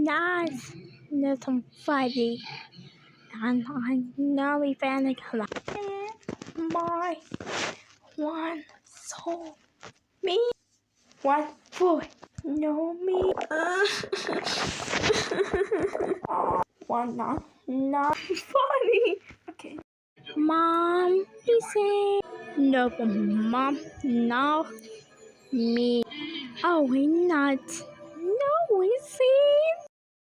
That's little funny. And I know we found a club. My one soul. Me. One boy. No me. One not funny. Okay. Mom, he said. No, mom, no, me. Oh, we not. No, we see.